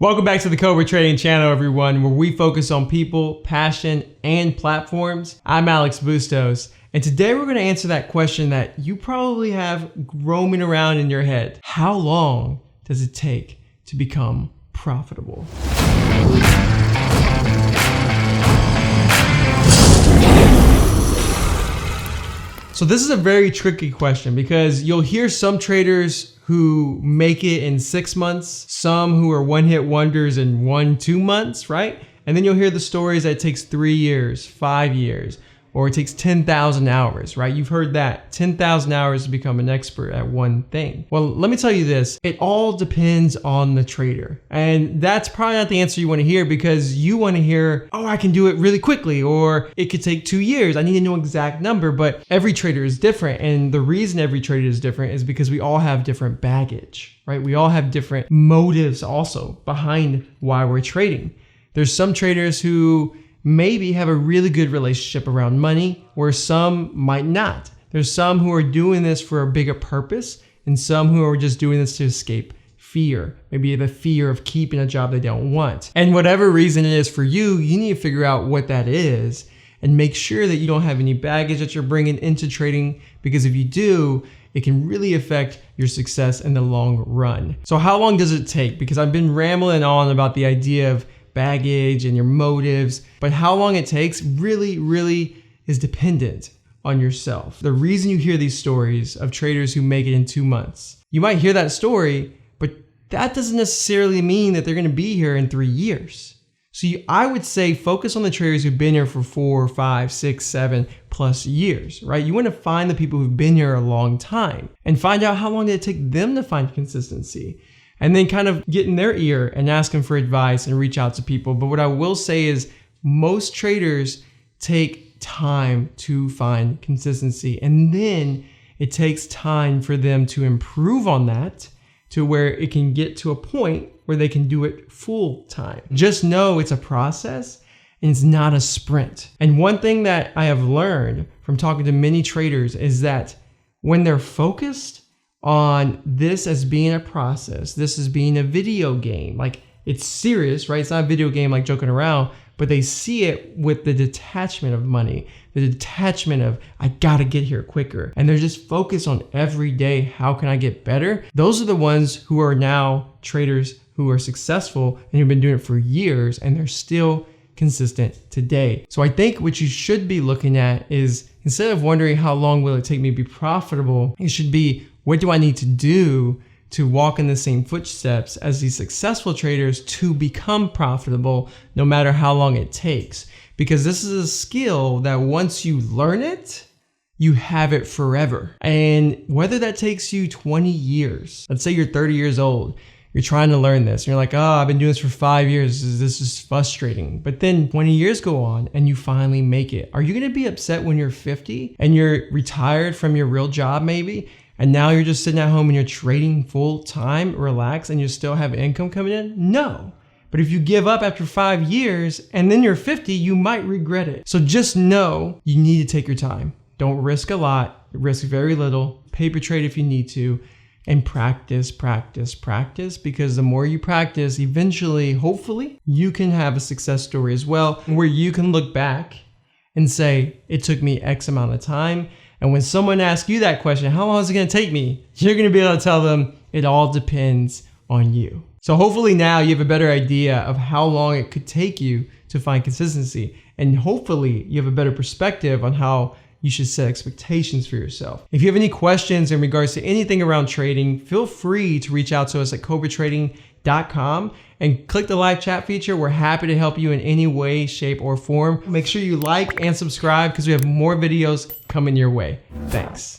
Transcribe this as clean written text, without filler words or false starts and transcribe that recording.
Welcome back to the Cobra Trading channel, everyone, where we focus on people, passion, and platforms. I'm Alex Bustos, and today we're going to answer that question that you probably have roaming around in your head. How long does it take to become profitable? So this is a very tricky question because you'll hear some traders who make it in 6 months, some who are one-hit wonders in 1-2 months, right? And then you'll hear the stories that it takes 3 years, 5 years, or it takes 10,000 hours, right? You've heard that, 10,000 hours to become an expert at one thing. Well, let me tell you this, it all depends on the trader. And that's probably not the answer you want to hear because you want to hear, oh, I can do it really quickly, or it could take 2 years. I need to know an exact number, but every trader is different. And the reason every trader is different is because we all have different baggage, right? We all have different motives also behind why we're trading. There's some traders who maybe have a really good relationship around money, where some might not. There's some who are doing this for a bigger purpose, and some who are just doing this to escape fear. Maybe the fear of keeping a job they don't want. And whatever reason it is for you, you need to figure out what that is and make sure that you don't have any baggage that you're bringing into trading, because if you do, it can really affect your success in the long run. So how long does it take? Because I've been rambling on about the idea of baggage and your motives, but how long it takes really is dependent on yourself. The reason you hear these stories of traders who make it in 2 months, you might hear that story, but that doesn't necessarily mean that they're going to be here in 3 years. So I would say focus on the traders who've been here for 4, 5, 6, 7+ years, right? You want to find the people who've been here a long time and find out how long did it take them to find consistency. And then kind of get in their ear and ask them for advice and reach out to people. But what I will say is most traders take time to find consistency. And then it takes time for them to improve on that to where it can get to a point where they can do it full time. Just know it's a process and it's not a sprint. And one thing that I have learned from talking to many traders is that when they're focused on this as being a process, this as being a video game, like it's serious, right? It's not a video game like joking around, but they see it with the detachment of money, the detachment of I gotta get here quicker. And they're just focused on every day, how can I get better? Those are the ones who are now traders who are successful and who've been doing it for years and they're still consistent today. So I think what you should be looking at is, instead of wondering how long will it take me to be profitable, it should be, what do I need to do to walk in the same footsteps as these successful traders to become profitable, no matter how long it takes? Because this is a skill that once you learn it, you have it forever. And whether that takes you 20 years, let's say you're 30 years old, you're trying to learn this, and you're like, oh, I've been doing this for 5 years, this is frustrating. But then 20 years go on and you finally make it. Are you gonna be upset when you're 50 and you're retired from your real job maybe, and now you're just sitting at home and you're trading full time, relaxed, and you still have income coming in? No. But if you give up after 5 years and then you're 50, you might regret it. So just know you need to take your time. Don't risk a lot, risk very little, paper trade if you need to, and practice, because the more you practice, eventually, hopefully, you can have a success story as well, where you can look back and say, it took me X amount of time. And when someone asks you that question, how long is it gonna take me? You're gonna be able to tell them, it all depends on you. So hopefully now you have a better idea of how long it could take you to find consistency. And hopefully you have a better perspective on how you should set expectations for yourself. If you have any questions in regards to anything around trading, feel free to reach out to us at cobratrading.com and click the live chat feature. We're happy to help you in any way, shape, or form. Make sure you like and subscribe because we have more videos coming your way. Thanks.